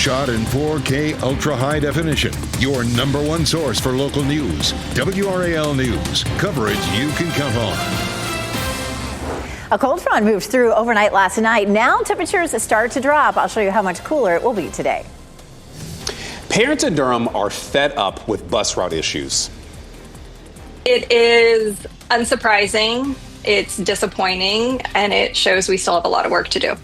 shot in 4K ultra high definition. Your number one source for local news. WRAL News. Coverage you can count on. A cold front moved through overnight last night. Now temperatures start to drop. I'll show you how much cooler it will be today. Parents in Durham are fed up with bus route issues. It is unsurprising, it's disappointing, and it shows we still have a lot of work to do.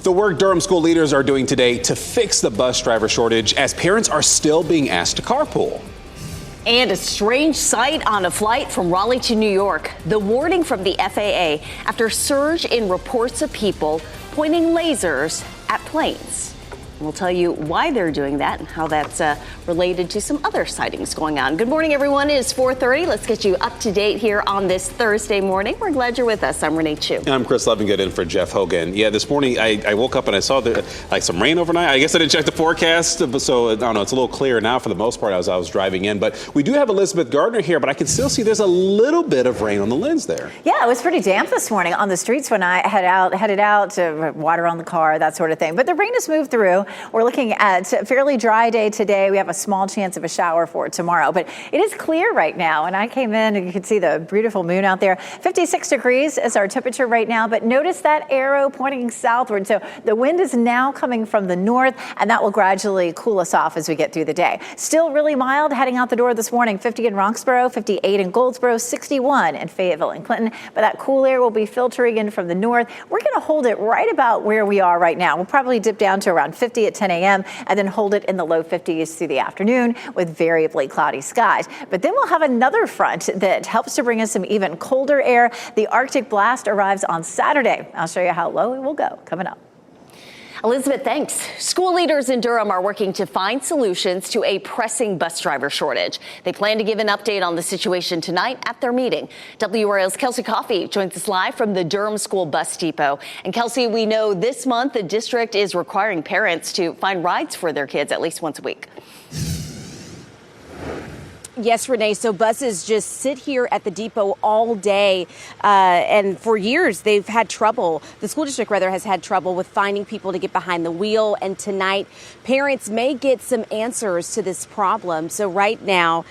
The work Durham school leaders are doing today to fix the bus driver shortage as parents are still being asked to carpool. And a strange sight on a flight from Raleigh to New York. The warning from the FAA after surge in reports of people pointing lasers at planes. We'll tell you why they're doing that and how that's related to some other sightings going on. Good morning, everyone. It is 4:30. Let's get you up to date here on this Thursday morning. We're glad you're with us. I'm Renee Chu. And I'm Chris Levingood in for Jeff Hogan. Yeah, this morning I woke up and I saw some rain overnight. I guess I didn't check the forecast, so I don't know. It's a little clearer now for the most part as I was driving in. But we do have Elizabeth Gardner here, but I can still see there's a little bit of rain on the lens there. Yeah, it was pretty damp this morning on the streets when I headed out to water on the car, that sort of thing. But the rain has moved through. We're looking at a fairly dry day today. We have a small chance of a shower for tomorrow, but it is clear right now. And I came in and you can see the beautiful moon out there. 56 degrees is our temperature right now, but notice that arrow pointing southward. So the wind is now coming from the north, and that will gradually cool us off as we get through the day. Still really mild heading out the door this morning. 50 in Roxborough, 58 in Goldsboro, 61 in Fayetteville and Clinton. But that cool air will be filtering in from the north. We're going to hold it right about where we are right now. We'll probably dip down to around 50 at 10 a.m. and then hold it in the low 50s through the afternoon with variably cloudy skies. But then we'll have another front that helps to bring us some even colder air. The Arctic blast arrives on Saturday. I'll show you how low it will go coming up. Elizabeth, thanks. School leaders in Durham are working to find solutions to a pressing bus driver shortage. They plan to give an update on the situation tonight at their meeting. WRAL's Kelsey Coffey joins us live from the Durham School Bus Depot. And Kelsey, we know this month the district is requiring parents to find rides for their kids at least once a week. Yes, Renee. So buses just sit here at the depot all day. And for years, they've had trouble. The school district, rather, has had trouble with finding people to get behind the wheel. And tonight, parents may get some answers to this problem. So right now,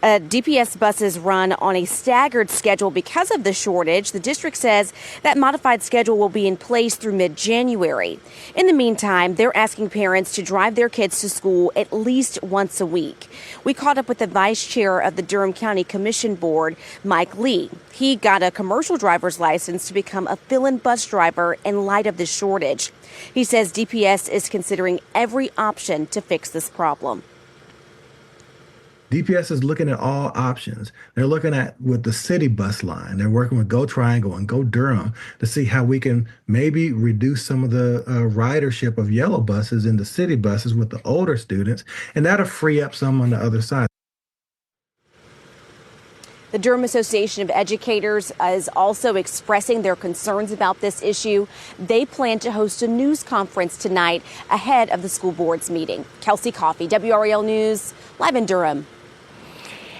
DPS buses run on a staggered schedule because of the shortage. The district says that modified schedule will be in place through mid-January. In the meantime, they're asking parents to drive their kids to school at least once a week. We caught up with the vice chair of the Durham County Commission Board, Mike Lee. He got a commercial driver's license to become a fill-in bus driver in light of the shortage. He says DPS is considering every option to fix this problem. DPS is looking at all options. They're looking at with the city bus line. They're working with Go Triangle and Go Durham to see how we can maybe reduce some of the ridership of yellow buses into city buses with the older students, and that'll free up some on the other side. The Durham Association of Educators is also expressing their concerns about this issue. They plan to host a news conference tonight ahead of the school board's meeting. Kelsey Coffey, WRAL News, live in Durham.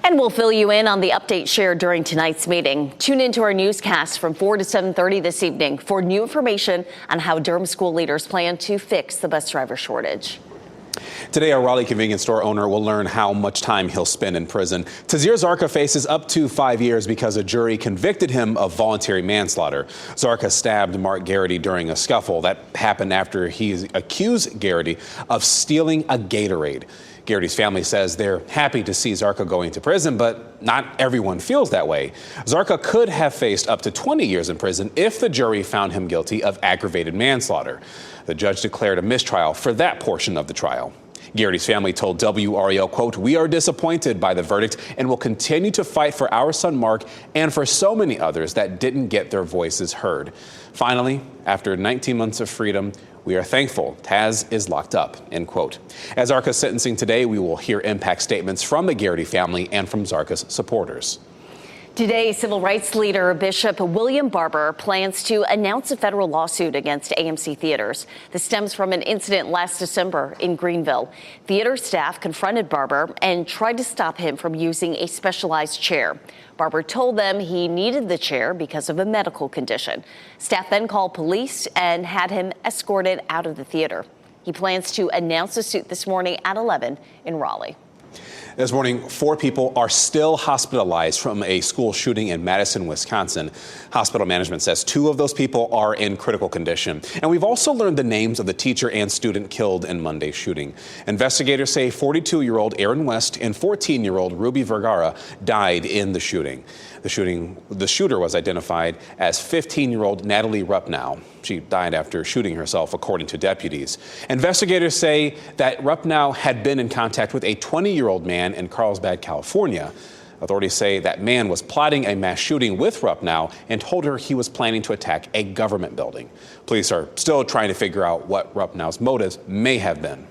And we'll fill you in on the update shared during tonight's meeting. Tune into our newscast from 4 to 7:30 this evening for new information on how Durham school leaders plan to fix the bus driver shortage. Today, a Raleigh convenience store owner will learn how much time he'll spend in prison. Tazir Zarka faces up to 5 years because a jury convicted him of voluntary manslaughter. Zarka stabbed Mark Garrity during a scuffle that happened after he accused Garrity of stealing a Gatorade. Garrity's family says they're happy to see Zarka going to prison, but not everyone feels that way. Zarka could have faced up to 20 years in prison if the jury found him guilty of aggravated manslaughter. The judge declared a mistrial for that portion of the trial. Garrity's family told WRAL, quote, "We are disappointed by the verdict and will continue to fight for our son Mark and for so many others that didn't get their voices heard." Finally, after 19 months of freedom, we are thankful Taz is locked up, end quote. At Zarka's sentencing today, we will hear impact statements from the Garrity family and from Zarka's supporters. Today, civil rights leader Bishop William Barber plans to announce a federal lawsuit against AMC Theaters. This stems from an incident last December in Greenville. Theater staff confronted Barber and tried to stop him from using a specialized chair. Barber told them he needed the chair because of a medical condition. Staff then called police and had him escorted out of the theater. He plans to announce the suit this morning at 11 in Raleigh. This morning, 4 people are still hospitalized from a school shooting in Madison, Wisconsin. Hospital management says 2 of those people are in critical condition. And we've also learned the names of the teacher and student killed in Monday's shooting. Investigators say 42-year-old Aaron West and 14-year-old Ruby Vergara died in the shooting. The shooter was identified as 15-year-old Natalie Rupnow. She died after shooting herself, according to deputies. Investigators say that Rupnow had been in contact with a 20-year-old man in Carlsbad, California. Authorities say that man was plotting a mass shooting with Rupnow and told her he was planning to attack a government building. Police are still trying to figure out what Rupnow's motives may have been.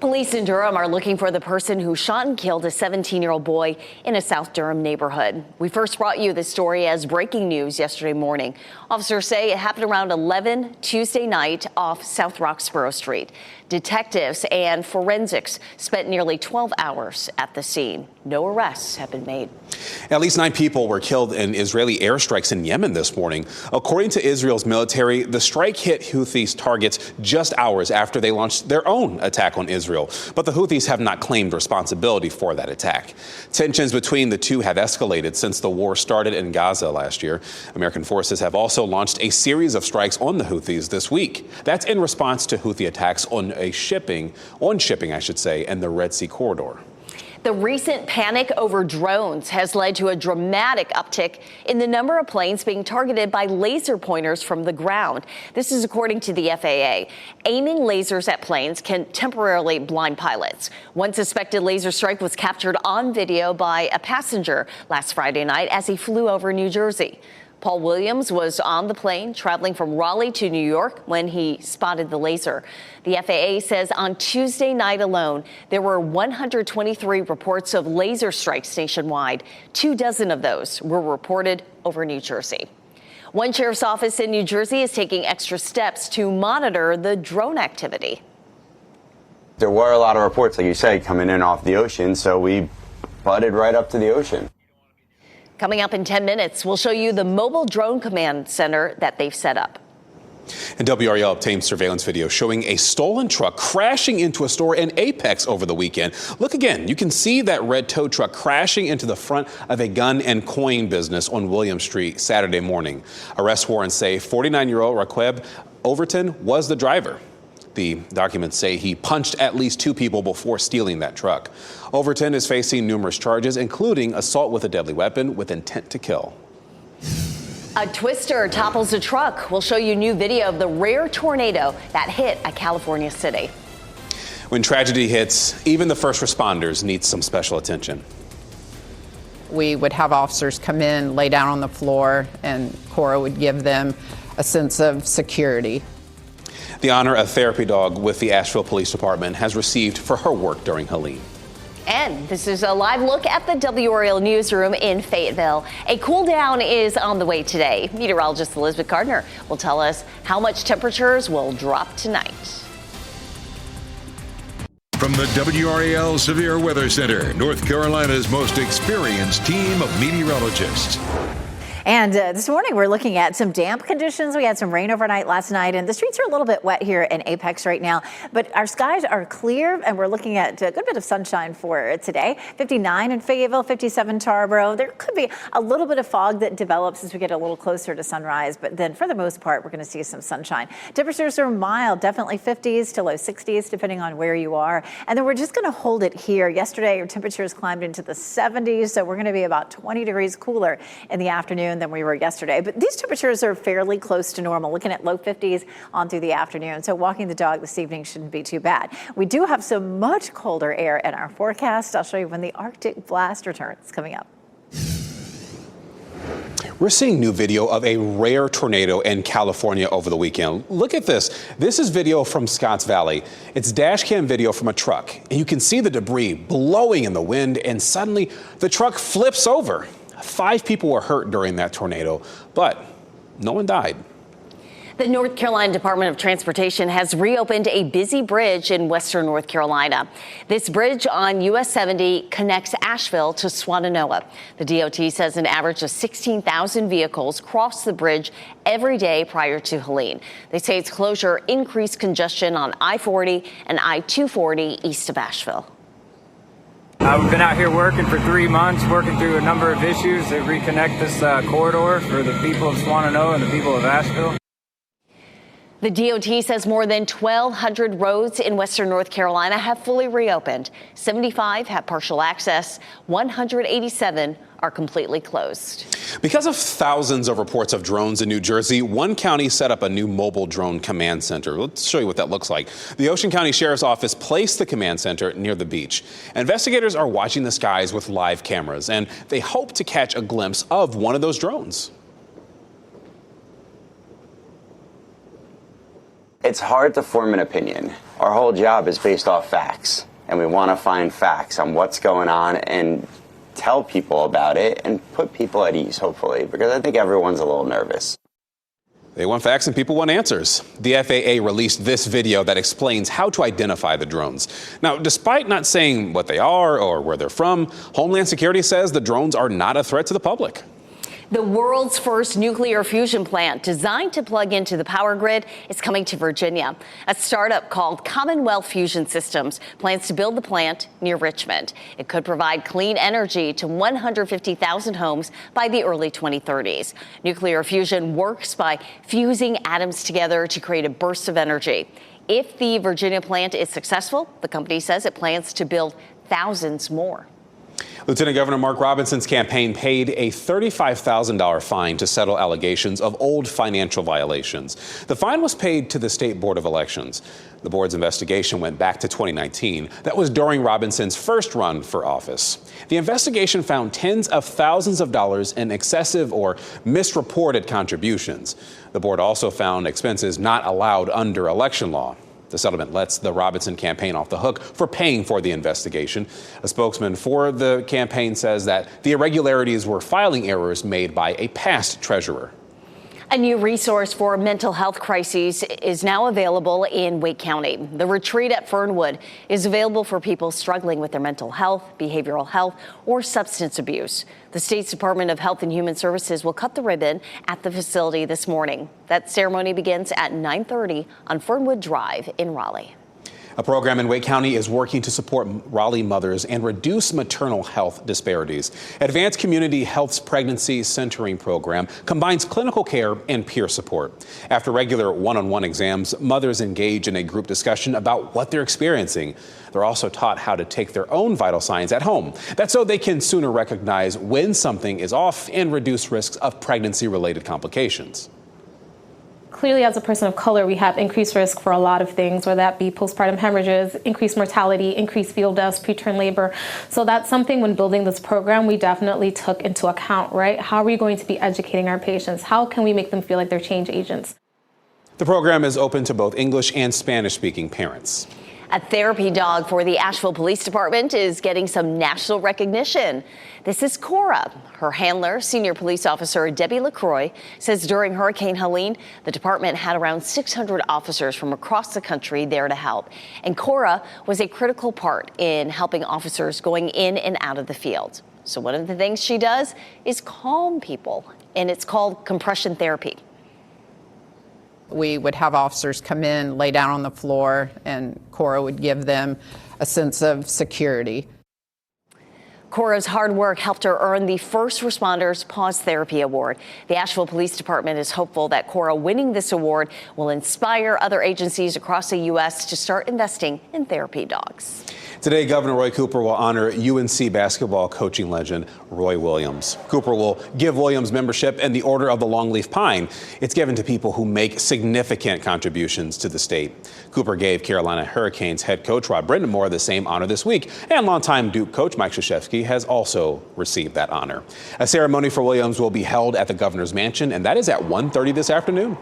Police in Durham are looking for the person who shot and killed a 17-year-old boy in a South Durham neighborhood. We first brought you this story as breaking news yesterday morning. Officers say it happened around 11 Tuesday night off South Roxborough Street. Detectives and forensics spent nearly 12 hours at the scene. No arrests have been made. At least 9 people were killed in Israeli airstrikes in Yemen this morning. According to Israel's military, the strike hit Houthis' targets just hours after they launched their own attack on Israel. But the Houthis have not claimed responsibility for that attack. Tensions between the two have escalated since the war started in Gaza last year. American forces have also launched a series of strikes on the Houthis this week. That's in response to Houthi attacks on shipping, in the Red Sea corridor. The recent panic over drones has led to a dramatic uptick in the number of planes being targeted by laser pointers from the ground. This is according to the FAA. Aiming lasers at planes can temporarily blind pilots. One suspected laser strike was captured on video by a passenger last Friday night as he flew over New Jersey. Paul Williams was on the plane traveling from Raleigh to New York when he spotted the laser. The FAA says on Tuesday night alone, there were 123 reports of laser strikes nationwide. 24 of those were reported over New Jersey. One sheriff's office in New Jersey is taking extra steps to monitor the drone activity. There were a lot of reports, like you said, coming in off the ocean, so we butted right up to the ocean. Coming up in 10 minutes, we'll show you the mobile drone command center that they've set up. And WRAL obtained surveillance video showing a stolen truck crashing into a store in Apex over the weekend. Look again, you can see that red tow truck crashing into the front of a gun and coin business on William Street Saturday morning. Arrest warrants say 49-year-old Raqueb Overton was the driver. The documents say he punched at least 2 people before stealing that truck. Overton is facing numerous charges, including assault with a deadly weapon with intent to kill. A twister topples a truck. We'll show you new video of the rare tornado that hit a California city. When tragedy hits, even the first responders need some special attention. We would have officers come in, lay down on the floor, and Cora would give them a sense of security. The honor a therapy dog with the Asheville Police Department has received for her work during Helene. And this is a live look at the WRAL newsroom in Fayetteville. A cool down is on the way today. Meteorologist Elizabeth Gardner will tell us how much temperatures will drop tonight. From the WRAL Severe Weather Center, North Carolina's most experienced team of meteorologists. And this morning, we're looking at some damp conditions. We had some rain overnight last night, and the streets are a little bit wet here in Apex right now. But our skies are clear, and we're looking at a good bit of sunshine for today. 59 in Fayetteville, 57 Tarboro. There could be a little bit of fog that develops as we get a little closer to sunrise. But then for the most part, we're going to see some sunshine. Temperatures are mild, definitely 50s to low 60s, depending on where you are. And then we're just going to hold it here. Yesterday, our temperatures climbed into the 70s, so we're going to be about 20 degrees cooler in the afternoon than we were yesterday. But these temperatures are fairly close to normal, looking at low 50s on through the afternoon. So walking the dog this evening shouldn't be too bad. We do have some much colder air in our forecast. I'll show you when the Arctic blast returns coming up. We're seeing new video of a rare tornado in California over the weekend. Look at this. This is video from Scotts Valley. It's dash cam video from a truck, and you can see the debris blowing in the wind, and suddenly the truck flips over. 5 people were hurt during that tornado, but no one died. The North Carolina Department of Transportation has reopened a busy bridge in western North Carolina. This bridge on US 70 connects Asheville to Swannanoa. The DOT says an average of 16,000 vehicles cross the bridge every day prior to Helene. They say its closure increased congestion on I-40 and I-240 east of Asheville. We've been out here working for 3 months, working through a number of issues to reconnect this corridor for the people of Swannanoa and the people of Asheville. The DOT says more than 1,200 roads in western North Carolina have fully reopened. 75 have partial access. 187 are completely closed. Because of thousands of reports of drones in New Jersey, one county set up a new mobile drone command center. Let's show you what that looks like. The Ocean County Sheriff's Office placed the command center near the beach. Investigators are watching the skies with live cameras, and they hope to catch a glimpse of one of those drones. It's hard to form an opinion. Our whole job is based off facts, and we want to find facts on what's going on and tell people about it and put people at ease, hopefully, because I think everyone's a little nervous. They want facts and people want answers. The FAA released this video that explains how to identify the drones. Now, despite not saying what they are or where they're from, Homeland Security says the drones are not a threat to the public. The world's first nuclear fusion plant designed to plug into the power grid is coming to Virginia. A startup called Commonwealth Fusion Systems plans to build the plant near Richmond. It could provide clean energy to 150,000 homes by the early 2030s. Nuclear fusion works by fusing atoms together to create a burst of energy. If the Virginia plant is successful, the company says it plans to build thousands more. Lieutenant Governor Mark Robinson's campaign paid a $35,000 fine to settle allegations of old financial violations. The fine was paid to the State Board of Elections. The board's investigation went back to 2019. That was during Robinson's first run for office. The investigation found tens of thousands of dollars in excessive or misreported contributions. The board also found expenses not allowed under election law. The settlement lets the Robinson campaign off the hook for paying for the investigation. A spokesman for the campaign says that the irregularities were filing errors made by a past treasurer. A new resource for mental health crises is now available in Wake County. The retreat at Fernwood is available for people struggling with their mental health, behavioral health, or substance abuse. The state's Department of Health and Human Services will cut the ribbon at the facility this morning. That ceremony begins at 9:30 on Fernwood Drive in Raleigh. A program in Wake County is working to support Raleigh mothers and reduce maternal health disparities. Advanced Community Health's Pregnancy Centering Program combines clinical care and peer support. After regular one-on-one exams, mothers engage in a group discussion about what they're experiencing. They're also taught how to take their own vital signs at home. That's so they can sooner recognize when something is off and reduce risks of pregnancy-related complications. Clearly, as a person of color, we have increased risk for a lot of things, whether that be postpartum hemorrhages, increased mortality, increased fetal deaths, preterm labor. So that's something when building this program, we definitely took into account, right? How are we going to be educating our patients? How can we make them feel like they're change agents? The program is open to both English and Spanish-speaking parents. A therapy dog for the Asheville Police Department is getting some national recognition. This is Cora. Her handler, senior police officer Debbie LaCroix, says during Hurricane Helene, the department had around 600 officers from across the country there to help. And Cora was a critical part in helping officers going in and out of the field. So one of the things she does is calm people, and it's called compression therapy. We would have officers come in, lay down on the floor, and Cora would give them a sense of security. Cora's hard work helped her earn the First Responders Pause Therapy Award. The Asheville Police Department is hopeful that Cora winning this award will inspire other agencies across the U.S. to start investing in therapy dogs. Today, Governor Roy Cooper will honor UNC basketball coaching legend Roy Williams. Cooper will give Williams membership in the Order of the Longleaf Pine. It's given to people who make significant contributions to the state. Cooper gave Carolina Hurricanes head coach Rod Brindamore the same honor this week, and longtime Duke coach Mike Krzyzewski has also received that honor. A ceremony for Williams will be held at the governor's mansion, and that is at 1:30 this afternoon.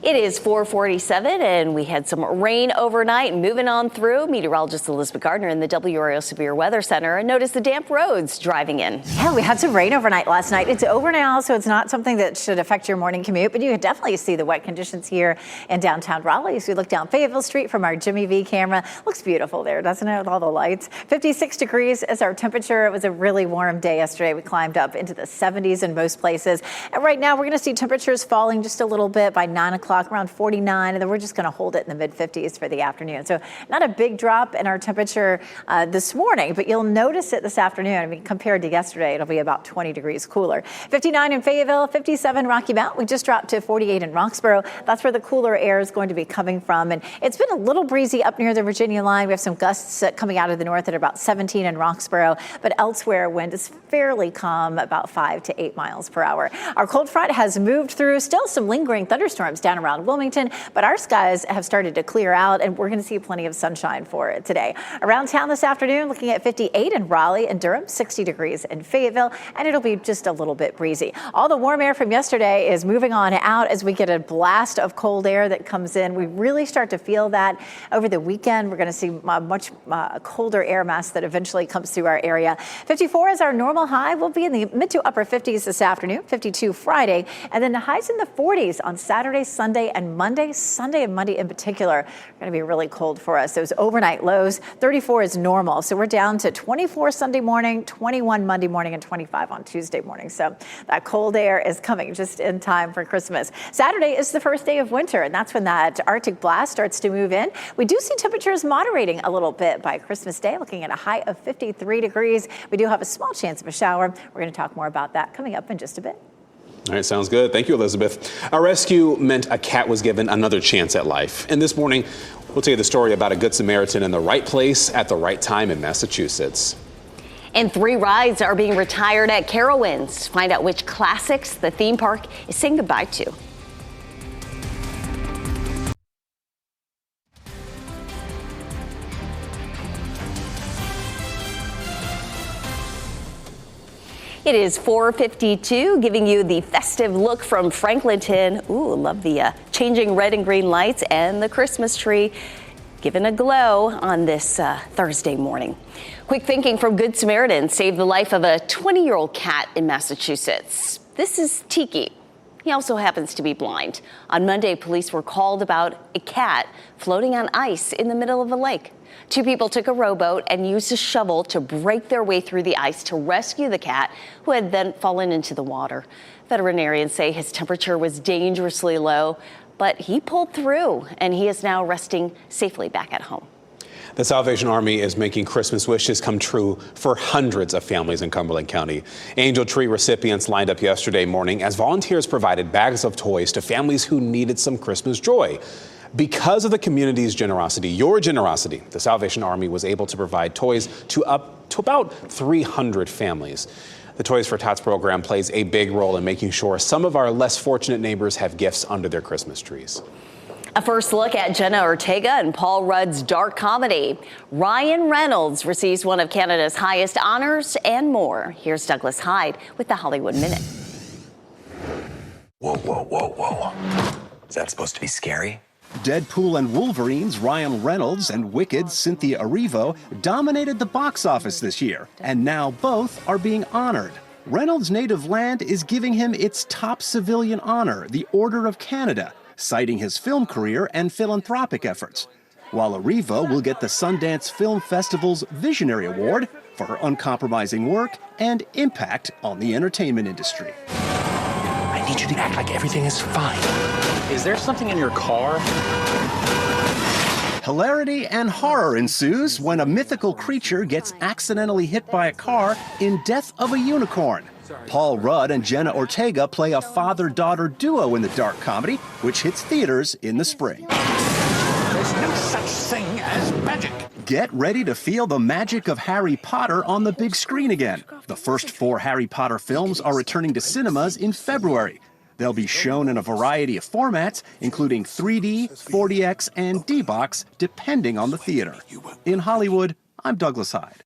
It is 4:47, and we had some rain overnight. Moving on through, meteorologist Elizabeth Gardner in the WRAL Severe Weather Center noticed the damp roads driving in. Yeah, we had some rain overnight last night. It's over now, so it's not something that should affect your morning commute, but you can definitely see the wet conditions here in downtown Raleigh. As we look down Fayetteville Street from our Jimmy V camera, looks beautiful there, doesn't it, with all the lights? 56 degrees is our temperature. It was a really warm day yesterday. We climbed up into the 70s in most places. And right now, we're going to see temperatures falling just a little bit by 9 o'clock. Around 49, and then we're just going to hold it in the mid-50s for the afternoon. So not a big drop in our temperature this morning, but you'll notice it this afternoon. I mean, compared to yesterday, it'll be about 20 degrees cooler. 59 in Fayetteville, 57 Rocky Mount. We just dropped to 48 in Roxborough. That's where the cooler air is going to be coming from. And it's been a little breezy up near the Virginia line. We have some gusts coming out of the north at about 17 in Roxborough, but elsewhere, wind is fairly calm, about 5 to 8 miles per hour. Our cold front has moved through. Still some lingering thunderstorms down around Wilmington, but our skies have started to clear out, and we're going to see plenty of sunshine for it today. Around town this afternoon, looking at 58 in Raleigh and Durham, 60 degrees in Fayetteville, and it'll be just a little bit breezy. All the warm air from yesterday is moving on out as we get a blast of cold air that comes in. We really start to feel that over the weekend. We're going to see a much colder air mass that eventually comes through our area. 54 is our normal high. We'll be in the mid to upper 50s this afternoon, 52 Friday, and then the highs in the 40s on Saturday, Sunday, and Monday. Sunday and Monday in particular are going to be really cold for us. Those overnight lows, 34 is normal. So we're down to 24 Sunday morning, 21 Monday morning, and 25 on Tuesday morning. So that cold air is coming just in time for Christmas. Saturday is the first day of winter, and that's when that Arctic blast starts to move in. We do see temperatures moderating a little bit by Christmas Day, looking at a high of 53 degrees. We do have a small chance of a shower. We're going to talk more about that coming up in just a bit. All right, sounds good. Thank you, Elizabeth. Our rescue meant a cat was given another chance at life. And this morning, we'll tell you the story about a Good Samaritan in the right place at the right time in Massachusetts. And 3 rides are being retired at Carowinds. Find out which classics the theme park is saying goodbye to. It is 4:52, giving you the festive look from Franklinton. Ooh, love the changing red and green lights and the Christmas tree giving a glow on this Thursday morning. Quick thinking from Good Samaritan saved the life of a 20-year-old cat in Massachusetts. This is Tiki. He also happens to be blind. On Monday, police were called about a cat floating on ice in the middle of a lake. 2 people took a rowboat and used a shovel to break their way through the ice to rescue the cat, who had then fallen into the water. Veterinarians say his temperature was dangerously low, but he pulled through, and he is now resting safely back at home. The Salvation Army is making Christmas wishes come true for hundreds of families in Cumberland County. Angel Tree recipients lined up yesterday morning as volunteers provided bags of toys to families who needed some Christmas joy. Because of the community's generosity, your generosity, the Salvation Army was able to provide toys to up to about 300 families. The Toys for Tots program plays a big role in making sure some of our less fortunate neighbors have gifts under their Christmas trees. A first look at Jenna Ortega and Paul Rudd's dark comedy. Ryan Reynolds receives one of Canada's highest honors and more. Here's Douglas Hyde with the Hollywood Minute. Whoa, whoa, whoa, whoa. Is that supposed to be scary? Deadpool and Wolverine's Ryan Reynolds and Wicked's Cynthia Erivo dominated the box office this year, and now both are being honored. Reynolds' native land is giving him its top civilian honor, the Order of Canada, citing his film career and philanthropic efforts, while Erivo will get the Sundance Film Festival's Visionary Award for her uncompromising work and impact on the entertainment industry. I need you to act like everything is fine. Is there something in your car? Hilarity and horror ensues when a mythical creature gets accidentally hit by a car in Death of a Unicorn. Paul Rudd and Jenna Ortega play a father-daughter duo in the dark comedy, which hits theaters in the spring. There's no such thing as magic. Get ready to feel the magic of Harry Potter on the big screen again. The first 4 Harry Potter films are returning to cinemas in February. They'll be shown in a variety of formats, including 3D, 4DX, and D-Box, depending on the theater. In Hollywood, I'm Douglas Hyde.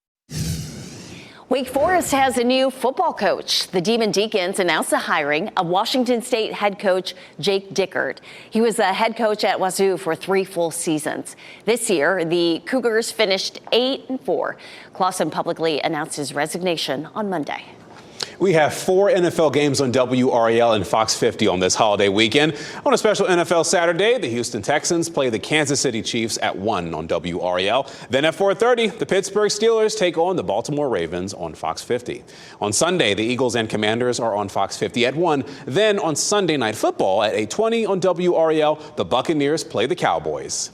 Wake Forest has a new football coach. The Demon Deacons announced the hiring of Washington State head coach Jake Dickert. He was the head coach at Wazoo for 3 full seasons. This year, the Cougars finished 8-4. Clausen publicly announced his resignation on Monday. We have 4 NFL games on WRAL and Fox 50 on this holiday weekend. On a special NFL Saturday, the Houston Texans play the Kansas City Chiefs at 1 on WRAL. Then at 4:30, the Pittsburgh Steelers take on the Baltimore Ravens on Fox 50. On Sunday, the Eagles and Commanders are on Fox 50 at 1. Then on Sunday Night Football at 8:20 on WRAL, the Buccaneers play the Cowboys.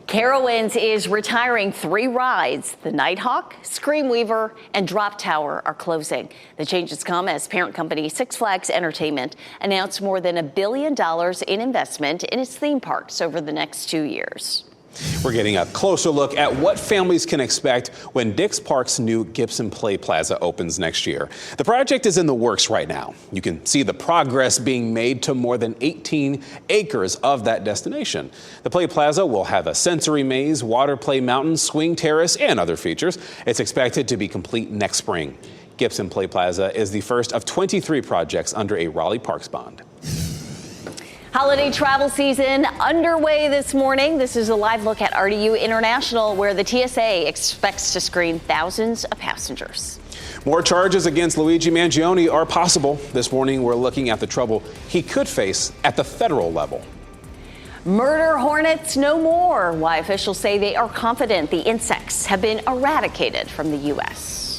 Carowinds is retiring 3 rides. The Nighthawk, Screamweaver, and Drop Tower are closing. The changes come as parent company Six Flags Entertainment announced more than $1 billion in investment in its theme parks over the next 2 years. We're getting a closer look at what families can expect when Dix Park's new Gibson Play Plaza opens next year. The project is in the works right now. You can see the progress being made to more than 18 acres of that destination. The Play Plaza will have a sensory maze, water play mountain, swing terrace, and other features. It's expected to be complete next spring. Gibson Play Plaza is the first of 23 projects under a Raleigh Parks bond. Holiday travel season underway this morning. This is a live look at RDU International, where the TSA expects to screen thousands of passengers. More charges against Luigi Mangione are possible. This morning, we're looking at the trouble he could face at the federal level. Murder hornets no more. Why officials say they are confident the insects have been eradicated from the U.S.